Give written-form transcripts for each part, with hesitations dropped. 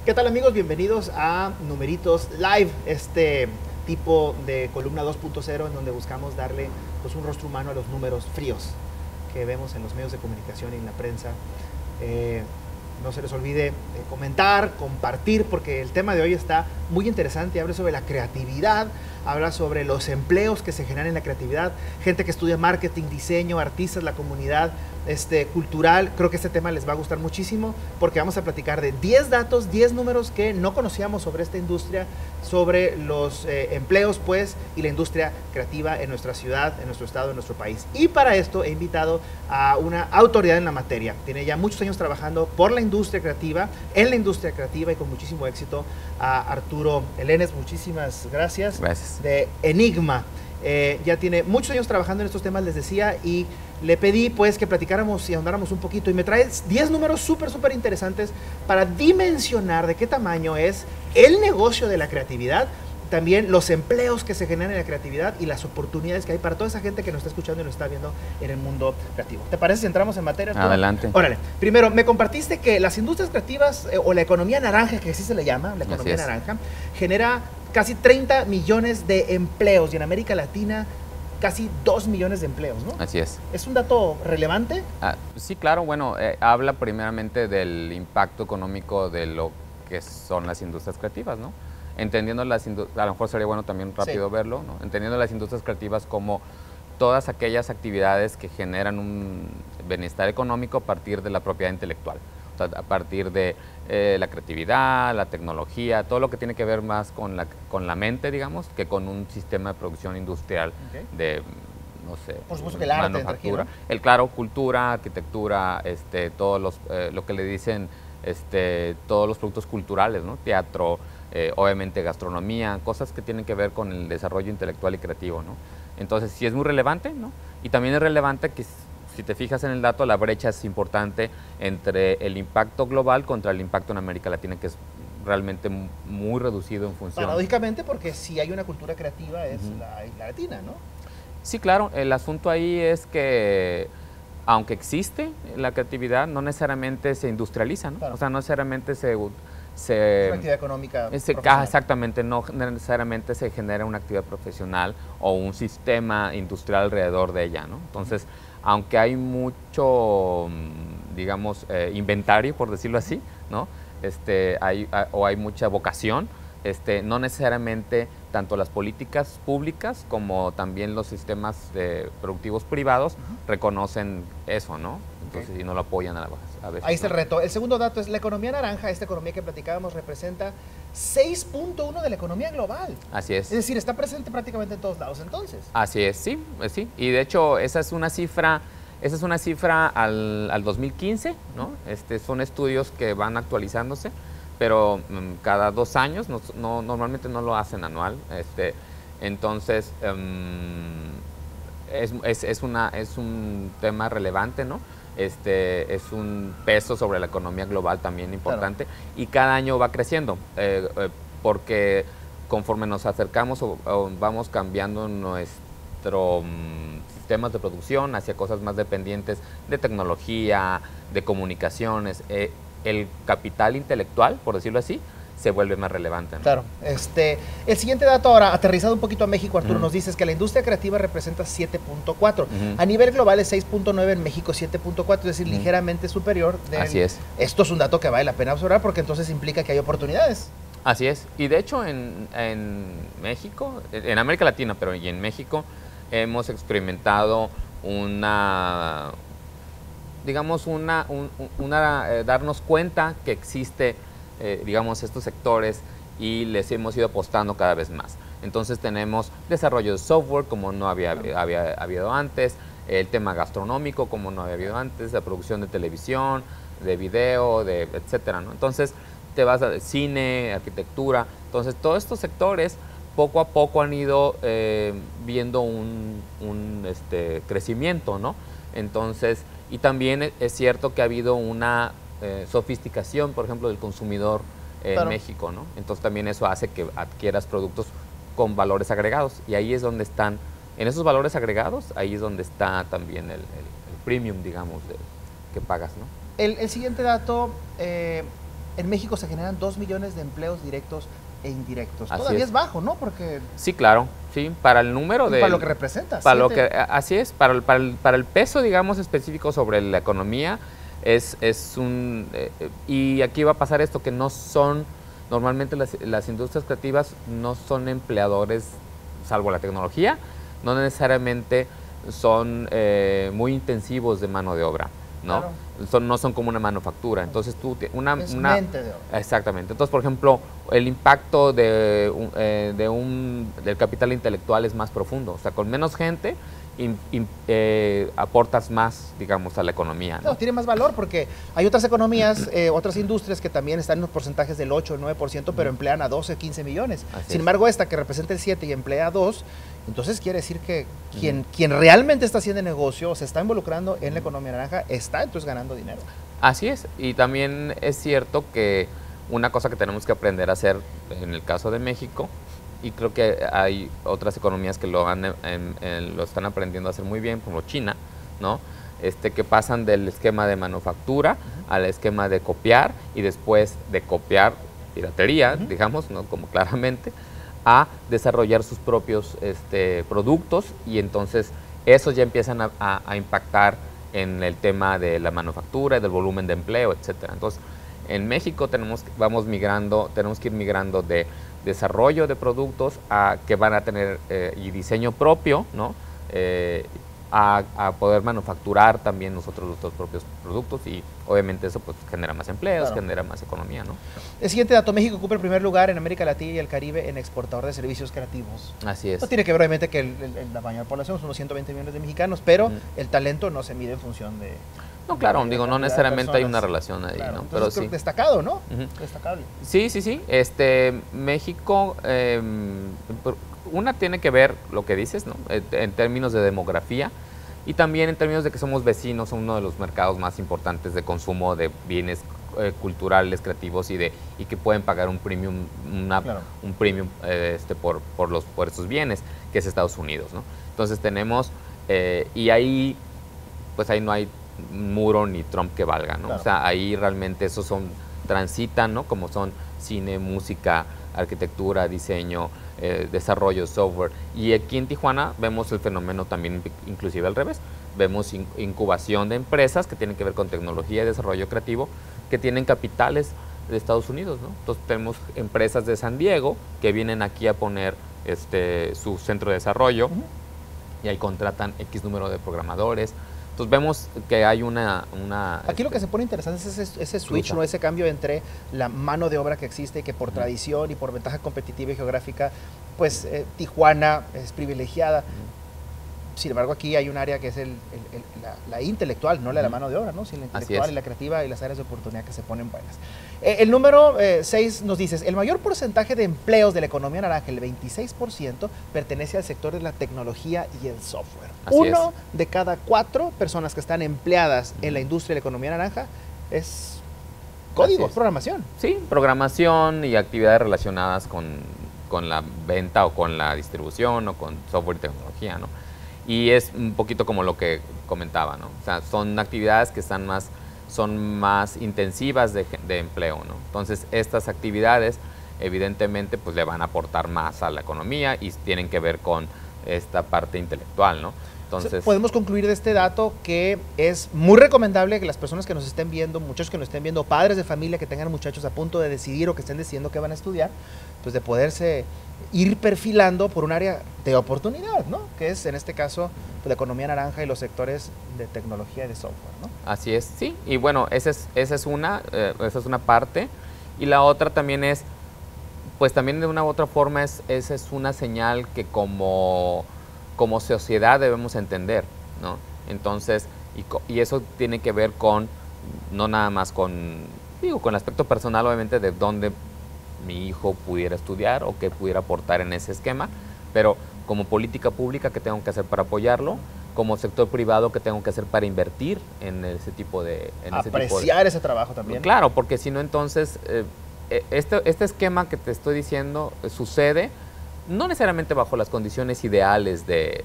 ¿Qué tal, amigos? Bienvenidos a Numeritos Live, este tipo de columna 2.0 en donde buscamos darle pues, un rostro humano a los números fríos que vemos en los medios de comunicación y en la prensa. No se les olvide comentar, compartir, porque el tema de hoy está muy interesante. Habla sobre la creatividad, habla sobre los empleos que se generan en la creatividad, gente que estudia marketing, diseño, artistas, la comunidad cultural. Creo que este tema les va a gustar muchísimo porque vamos a platicar de 10 datos, 10 números que no conocíamos sobre esta industria, sobre los empleos pues y la industria creativa en nuestra ciudad, en nuestro estado, en nuestro país. Y para esto he invitado a una autoridad en la materia. Tiene ya muchos años trabajando por la industria creativa, en la industria creativa y con muchísimo éxito, a Arturo Elenes. Muchísimas gracias. Gracias. De Enigma. Ya tiene muchos años trabajando en estos temas, les decía, y le pedí pues que platicáramos y ahondáramos un poquito, y me trae 10 números súper interesantes para dimensionar de qué tamaño es el negocio de la creatividad, también los empleos que se generan en la creatividad y las oportunidades que hay para toda esa gente que nos está escuchando y nos está viendo en el mundo creativo. ¿Te parece si entramos en materia, Arturo? Adelante. Órale. Primero, me compartiste que las industrias creativas o la economía naranja, que así se le llama, la economía naranja, genera casi 30 millones de empleos y en América Latina casi 2 millones de empleos, ¿no? Así es. ¿Es un dato relevante? Sí, claro. Bueno, habla primeramente del impacto económico de lo que son las industrias creativas, ¿no? Entendiendo a lo mejor sería bueno también rápido verlo, ¿no? Entendiendo las industrias creativas como todas aquellas actividades que generan un bienestar económico a partir de la propiedad intelectual, o sea, a partir de la creatividad, la tecnología, todo lo que tiene que ver más con la mente, digamos, que con un sistema de producción industrial de, no sé, por supuesto que el arte manufactura. Aquí, ¿no? El claro, cultura, arquitectura, todos los, lo que le dicen, todos los productos culturales, ¿no? Teatro, obviamente gastronomía, cosas que tienen que ver con el desarrollo intelectual y creativo, ¿no? Entonces sí es muy relevante, ¿no? Y también es relevante que, si te fijas en el dato, la brecha es importante entre el impacto global contra el impacto en América Latina, que es realmente muy reducido en función. Paradójicamente, porque si hay una cultura creativa es la latina, ¿no? Sí, claro. El asunto ahí es que, aunque existe la creatividad, no necesariamente se industrializa, ¿no? Claro. O sea, no necesariamente es una actividad económica profesional. Exactamente, no necesariamente se genera una actividad profesional o un sistema industrial alrededor de ella, ¿no? Entonces, aunque hay mucho, digamos, inventario, por decirlo así, ¿no? Hay mucha vocación, no necesariamente tanto las políticas públicas como también los sistemas productivos privados reconocen eso, ¿no? Entonces, y no lo apoyan a veces. Ahí está el reto. El segundo dato es la economía naranja. Esta economía que platicábamos representa 6.1 de la economía global. Así es. Es decir, está presente prácticamente en todos lados entonces. Así es, sí, sí. Y de hecho, esa es una cifra al 2015, ¿no? Son estudios que van actualizándose, pero cada 2 años, normalmente no lo hacen anual. Entonces, es un tema relevante, ¿no? Es un peso sobre la economía global también importante, claro. Y cada año va creciendo, porque conforme nos acercamos o vamos cambiando nuestro sistemas de producción hacia cosas más dependientes de tecnología, de comunicaciones, el capital intelectual, por decirlo así, se vuelve más relevante, ¿no? Claro. El siguiente dato ahora, aterrizado un poquito a México, Arturo, nos dices que la industria creativa representa 7.4. A nivel global es 6.9, en México 7.4, es decir, ligeramente superior. Así es. Esto es un dato que vale la pena observar porque entonces implica que hay oportunidades. Así es. Y de hecho en México, en América Latina, pero y en México, hemos experimentado darnos cuenta que existe digamos, estos sectores y les hemos ido apostando cada vez más. Entonces tenemos desarrollo de software como no había habido antes, el tema gastronómico como no había habido antes, la producción de televisión, de video, etcétera, ¿no? Entonces te vas a cine, arquitectura. Entonces todos estos sectores poco a poco han ido viendo un crecimiento, ¿no? Entonces, y también es cierto que ha habido una sofisticación, por ejemplo, del consumidor en México, ¿no? Entonces también eso hace que adquieras productos con valores agregados, y ahí es donde están, en esos valores agregados, ahí es donde está también el premium, digamos, que pagas, ¿no? El siguiente dato, en México se generan 2 millones de empleos directos e indirectos. Así Todavía es. es bajo, ¿no? Porque Sí, claro, sí, para el número de... para lo que representa. Para lo 7. que, así es, para el peso, digamos, específico sobre la economía, es un... y aquí va a pasar esto, que no son, normalmente las industrias creativas no son empleadores, salvo la tecnología, no necesariamente son muy intensivos de mano de obra, ¿no? Claro. No son como una manufactura. Entonces tú... Es mente de obra. Exactamente. Entonces, por ejemplo, el impacto del capital intelectual es más profundo. O sea, con menos gente aportas más, digamos, a la economía, ¿no? No, tiene más valor porque hay otras economías, otras industrias que también están en los porcentajes del 8 o 9%, pero emplean a 12 o 15 millones. Sin embargo, esta que representa el 7 y emplea a 2, entonces quiere decir que quien realmente está haciendo negocio, se está involucrando en la economía naranja, está entonces ganando dinero. Así es. Y también es cierto que una cosa que tenemos que aprender a hacer en el caso de México, y creo que hay otras economías que lo están aprendiendo a hacer muy bien, como China, ¿no? Que pasan del esquema de manufactura al esquema de copiar, y después de copiar piratería, digamos, ¿no? Como claramente, a desarrollar sus propios productos, y entonces esos ya empiezan a impactar en el tema de la manufactura, del volumen de empleo, etcétera. Entonces, en México tenemos que ir migrando de desarrollo de productos a que van a tener y diseño propio, ¿no? A poder manufacturar también nosotros nuestros propios productos, y obviamente eso pues genera más empleos, claro, genera más economía, ¿no? El siguiente dato: México ocupa el primer lugar en América Latina y el Caribe en exportador de servicios creativos. Así es. No tiene que ver obviamente que la mayor población son unos 120 millones de mexicanos, pero el talento no se mide en función de... No, claro, digo, no necesariamente hay una personas. relación ahí, Claro, ¿no? entonces, Pero sí. destacado, ¿no? Destacable. Sí, sí, sí. México, una tiene que ver lo que dices, ¿no? En términos de demografía, y también en términos de que somos vecinos, son uno de los mercados más importantes de consumo de bienes culturales, creativos, y que pueden pagar un premium, Claro, un premium por estos bienes, que es Estados Unidos, ¿no? Entonces tenemos, y ahí, pues ahí no hay muro ni Trump que valga, ¿no? claro. O sea, ahí realmente esos transitan, ¿no? Como son cine, música, arquitectura, diseño, desarrollo, software. Y aquí en Tijuana vemos el fenómeno también inclusive al revés. Vemos incubación de empresas que tienen que ver con tecnología y desarrollo creativo, que tienen capitales de Estados Unidos, ¿no? Entonces tenemos empresas de San Diego que vienen aquí a poner su centro de desarrollo, y ahí contratan X número de programadores. Entonces vemos que hay una Aquí lo que se pone interesante es ese switch, ¿no? Ese cambio entre la mano de obra que existe y que por tradición y por ventaja competitiva y geográfica, pues Tijuana es privilegiada. Sin embargo, aquí hay un área que es la intelectual, no la de la mano de obra, ¿no? Sino la intelectual y la creativa, y las áreas de oportunidad que se ponen buenas. El número 6 nos dice: el mayor porcentaje de empleos de la economía naranja, el 26%, pertenece al sector de la tecnología y el software. Uno de cada 4 personas que están empleadas en la industria de la economía naranja es código, es programación. Sí, programación y actividades relacionadas con la venta o con la distribución o con software y tecnología, ¿no? Y es un poquito como lo que comentaba, ¿no? O sea, son actividades que son más intensivas de empleo, ¿no? Entonces, estas actividades evidentemente pues le van a aportar más a la economía y tienen que ver con esta parte intelectual, ¿no? Entonces, podemos concluir de este dato que es muy recomendable que las personas que nos estén viendo, muchachos que nos estén viendo, padres de familia que tengan muchachos a punto de decidir o que estén decidiendo qué van a estudiar, pues de poderse ir perfilando por un área de oportunidad, ¿no? Que es en este caso pues, la economía naranja y los sectores de tecnología y de software, ¿no? Así es, sí. Y bueno, esa es una parte, y la otra también es, pues también de una u otra forma esa es una señal que como sociedad debemos entender, ¿no? Entonces, y eso tiene que ver no nada más con el aspecto personal, obviamente, de dónde mi hijo pudiera estudiar o qué pudiera aportar en ese esquema, pero como política pública, ¿qué tengo que hacer para apoyarlo? Como sector privado, ¿qué tengo que hacer para invertir en ese tipo de... apreciar ese trabajo también. Claro, porque si no, entonces, este esquema que te estoy diciendo sucede no necesariamente bajo las condiciones ideales de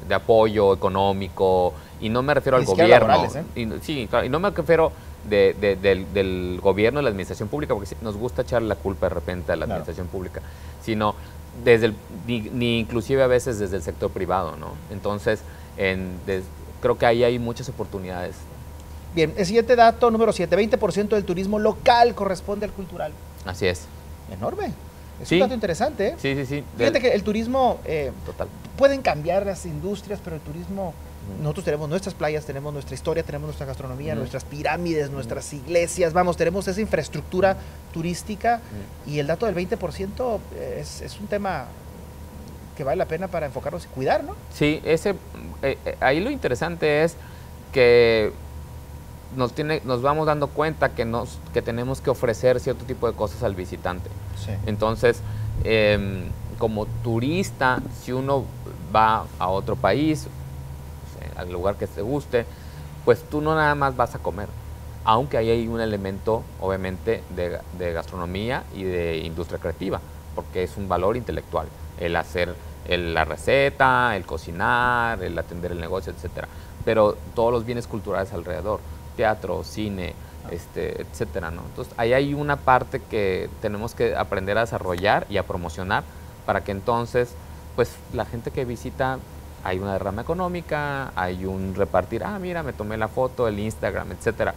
de apoyo económico, y no me refiero al Ni siquiera gobierno. laborales, Sí, claro, y no me refiero del gobierno, de la administración pública, porque sí, nos gusta echarle la culpa de repente a la administración pública, sino ni inclusive a veces desde el sector privado, ¿no? Entonces, creo que ahí hay muchas oportunidades. Bien, el siguiente dato, número 7, 20% del turismo local corresponde al cultural. Así es. Enorme. Es Sí. un dato interesante, ¿eh? Sí, sí, sí. Fíjate que el turismo, Total. pueden cambiar las industrias, pero el turismo, nosotros tenemos nuestras playas, tenemos nuestra historia, tenemos nuestra gastronomía, nuestras pirámides, nuestras iglesias, vamos, tenemos esa infraestructura turística, y el dato del 20% es un tema que vale la pena para enfocarnos y cuidar, ¿no? Sí, ahí lo interesante es que nos vamos dando cuenta que tenemos que ofrecer cierto tipo de cosas al visitante. Sí. Entonces, como turista, si uno va a otro país, al lugar que te guste, pues tú no nada más vas a comer, aunque ahí hay un elemento, obviamente, de gastronomía y de industria creativa, porque es un valor intelectual, el hacer la receta, el cocinar, el atender el negocio, etcétera. Pero todos los bienes culturales alrededor, teatro, cine, etcétera, ¿no? Entonces, ahí hay una parte que tenemos que aprender a desarrollar y a promocionar para que entonces, pues, la gente que visita, hay una derrama económica, hay un repartir, mira, me tomé la foto, el Instagram, etcétera.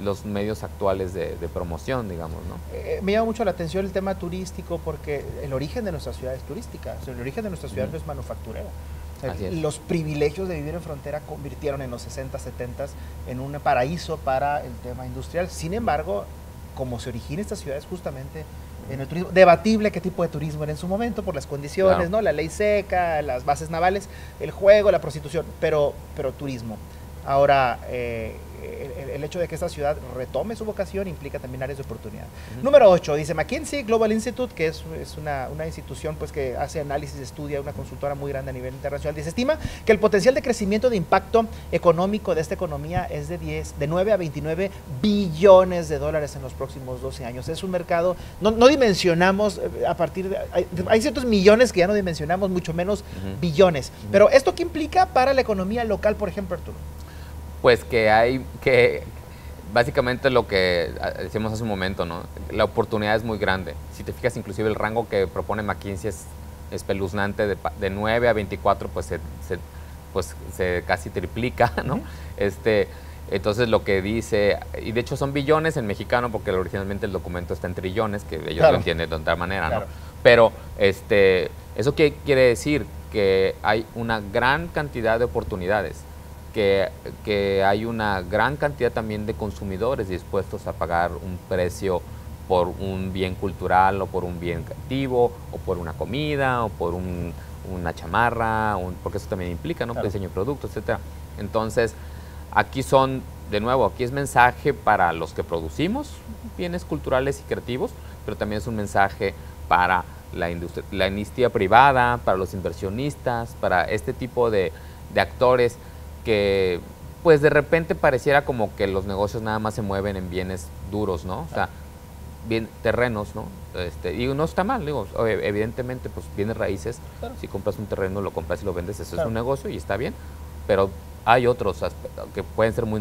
Los medios actuales de promoción, digamos, ¿no? Me llama mucho la atención el tema turístico porque el origen de nuestra ciudad es turística, o sea, el origen de nuestra ciudad no es manufacturera. O sea, los privilegios de vivir en frontera convirtieron en los 60, 70 en un paraíso para el tema industrial. Sin embargo, como se origina esta ciudad es justamente en el turismo. Debatible qué tipo de turismo era en su momento por las condiciones, claro, ¿no? La ley seca, las bases navales, el juego, la prostitución, pero turismo. Ahora, el hecho de que esta ciudad retome su vocación implica también áreas de oportunidad. Número 8, dice McKinsey Global Institute, que es una institución pues, que hace análisis, estudia, una consultora muy grande a nivel internacional, dice, estima que el potencial de crecimiento de impacto económico de esta economía es de 9 a 29 billones de dólares en los próximos 12 años. Es un mercado, no dimensionamos a partir de, hay ciertos millones que ya no dimensionamos, mucho menos billones. Pero ¿esto qué implica para la economía local, por ejemplo, Arturo? Pues básicamente lo que decíamos hace un momento, ¿no? La oportunidad es muy grande. Si te fijas, inclusive el rango que propone McKinsey es espeluznante, de 9 a 24, pues se casi triplica, ¿no? Entonces lo que dice, y de hecho son billones en mexicano, porque originalmente el documento está en trillones, que ellos lo entienden de otra manera, ¿no? Pero ¿eso qué quiere decir? Que hay una gran cantidad de oportunidades, que hay una gran cantidad también de consumidores dispuestos a pagar un precio por un bien cultural o por un bien creativo o por una comida o por una chamarra, porque eso también implica, ¿no? Claro. Diseño de productos, etcétera. Entonces, aquí es mensaje para los que producimos bienes culturales y creativos, pero también es un mensaje para la industria privada, para los inversionistas, para este tipo de actores que pues de repente pareciera como que los negocios nada más se mueven en bienes duros, ¿no? O sea, bien terrenos, ¿no? Y no está mal, digo, evidentemente pues bienes raíces, claro. Si compras un terreno, lo compras y lo vendes, eso claro. Es un negocio y está bien, pero hay otros aspectos que pueden ser muy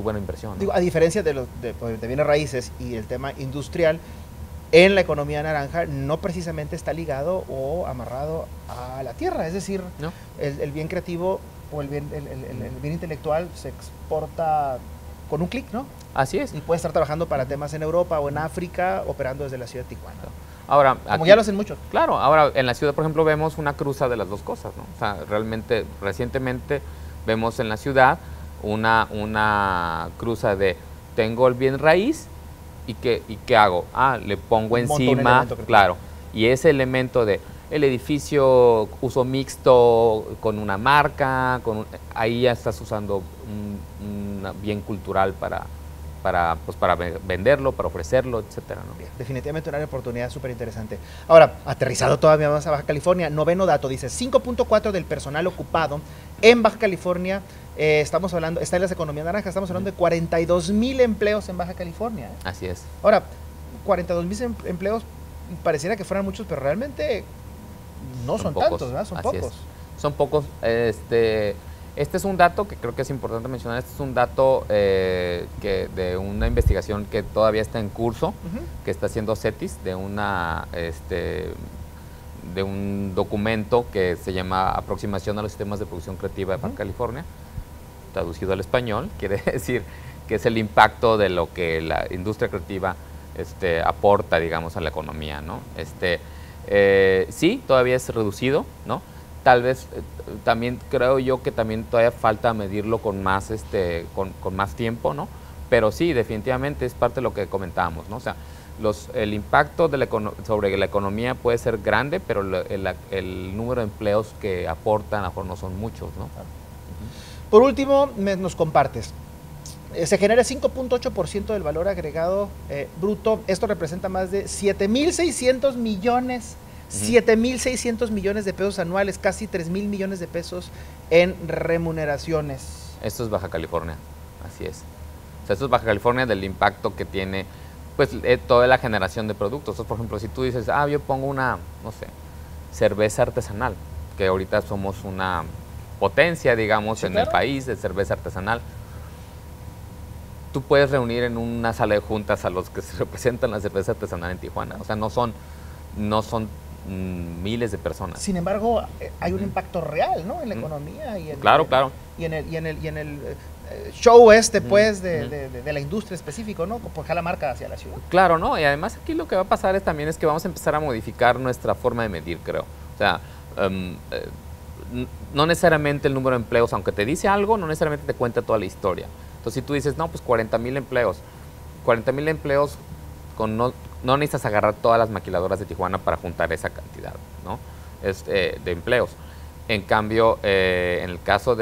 buena inversión, ¿no? Digo, a diferencia de bienes raíces y el tema industrial, en la economía naranja no precisamente está ligado o amarrado a la tierra, es decir, ¿no? El bien creativo o el bien intelectual se exporta con un clic, ¿no? Así es. Y puede estar trabajando para temas en Europa o en África, operando desde la ciudad de Tijuana. Ahora, como ya lo hacen muchos. Claro, ahora en la ciudad, por ejemplo, vemos una cruza de las dos cosas, ¿no? O sea, realmente, recientemente vemos en la ciudad una cruza de tengo el bien raíz y ¿qué hago? Le pongo encima, claro, y ese elemento de el edificio uso mixto con una marca, ahí ya estás usando un bien cultural para venderlo, para ofrecerlo, etcétera, ¿no? Bien, definitivamente una oportunidad súper interesante. Ahora, aterrizado todavía más a Baja California, noveno dato, dice 5.4 del personal ocupado en Baja California, estamos hablando, está en las economías naranjas, estamos hablando de 42,000 empleos en Baja California. Así es. Ahora, 42,000 empleos pareciera que fueran muchos, pero realmente no son tantos, ¿verdad? Son pocos. son pocos. Este es un dato que creo que es importante mencionar. Este es un dato de una investigación que todavía está en curso, que está haciendo CETIS, de un documento que se llama Aproximación a los Sistemas de Producción Creativa de Baja California, traducido al español, quiere decir que es el impacto de lo que la industria creativa aporta, digamos, a la economía, ¿no? Sí, todavía es reducido, ¿no? Tal vez también creo yo que también todavía falta medirlo con más, con más tiempo, ¿no? Pero sí, definitivamente es parte de lo que comentábamos, ¿no? O sea, el impacto sobre la economía puede ser grande, pero el número de empleos que aportan a lo mejor no son muchos, ¿no? Por último, nos compartes. Se genera 5.8% del valor agregado bruto. Esto representa más de 7.600 millones. 7.600 millones de pesos anuales, casi 3.000 millones de pesos en remuneraciones. Esto es Baja California, así es. O sea, esto es Baja California del impacto que tiene, pues, toda la generación de productos. Entonces, por ejemplo, si tú dices, yo pongo una, no sé, cerveza artesanal, que ahorita somos una potencia, digamos, sí, en el país de cerveza artesanal. Tú puedes reunir en una sala de juntas a los que se representan la cerveza artesanal en Tijuana. O sea, no son miles de personas. Sin embargo, hay un impacto real, ¿no? En la economía y en, claro. Y en el show pues, de la industria específico, ¿no? Por la marca hacia la ciudad. Claro, ¿no? Y además aquí lo que va a pasar también es que vamos a empezar a modificar nuestra forma de medir, creo. O sea, no necesariamente el número de empleos, aunque te dice algo, no necesariamente te cuenta toda la historia. Entonces, si tú dices, no, pues 40,000 empleos. 40,000 empleos, no necesitas agarrar todas las maquiladoras de Tijuana para juntar esa cantidad, ¿no? De empleos. En cambio, en el caso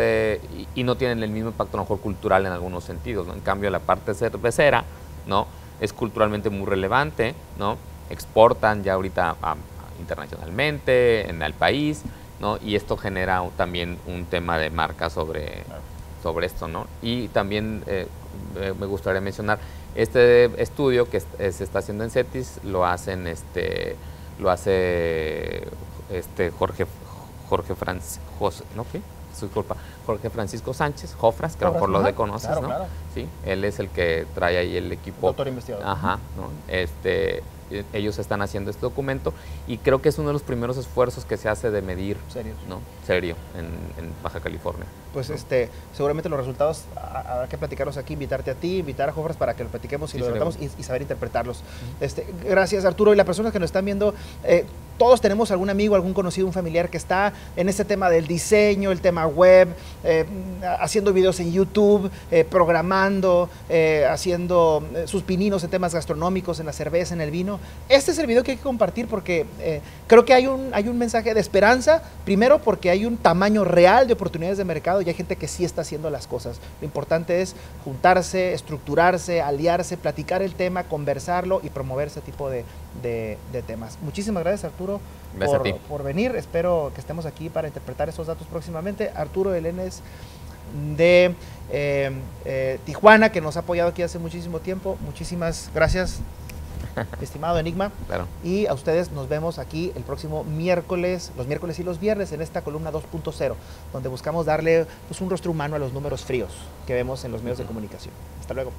y no tienen el mismo impacto a lo mejor cultural en algunos sentidos, ¿no? En cambio, la parte cervecera, ¿no? Es culturalmente muy relevante, ¿no? Exportan ya ahorita internacionalmente, en el país, ¿no? Y esto genera también un tema de marca sobre esto, ¿no? Y también me gustaría mencionar este estudio que se está haciendo en CETIS, lo hace Jorge Francisco Sánchez, Jofras, que a lo mejor lo conoces, ¿no? Claro. Sí, él es el que trae ahí el equipo. Doctor investigador. Ajá, ¿no? Ellos están haciendo este documento y creo que es uno de los primeros esfuerzos que se hace de medir, ¿no? Serio, en Baja California. Pues seguramente los resultados habrá que platicarlos aquí, invitarte a ti, invitar a Jofras para que lo platiquemos y lo tratamos y saber interpretarlos. Gracias, Arturo. Y las personas que nos están viendo, todos tenemos algún amigo, algún conocido, un familiar que está en este tema del diseño, el tema web, haciendo videos en YouTube, programando, haciendo sus pininos en temas gastronómicos, en la cerveza, en el vino. Este es el video que hay que compartir porque creo que hay un mensaje de esperanza, primero porque hay un tamaño real de oportunidades de mercado y hay gente que sí está haciendo las cosas. Lo importante es juntarse, estructurarse, aliarse, platicar el tema, conversarlo y promover ese tipo de temas. Muchísimas gracias, Arturo, por venir. Espero que estemos aquí para interpretar esos datos próximamente. Arturo Elenes de Tijuana, que nos ha apoyado aquí hace muchísimo tiempo. Muchísimas gracias, estimado Enigma. Claro. Y a ustedes nos vemos aquí el próximo miércoles, los miércoles y los viernes en esta columna 2.0, donde buscamos darle, pues, un rostro humano a los números fríos que vemos en los medios de comunicación. Hasta luego.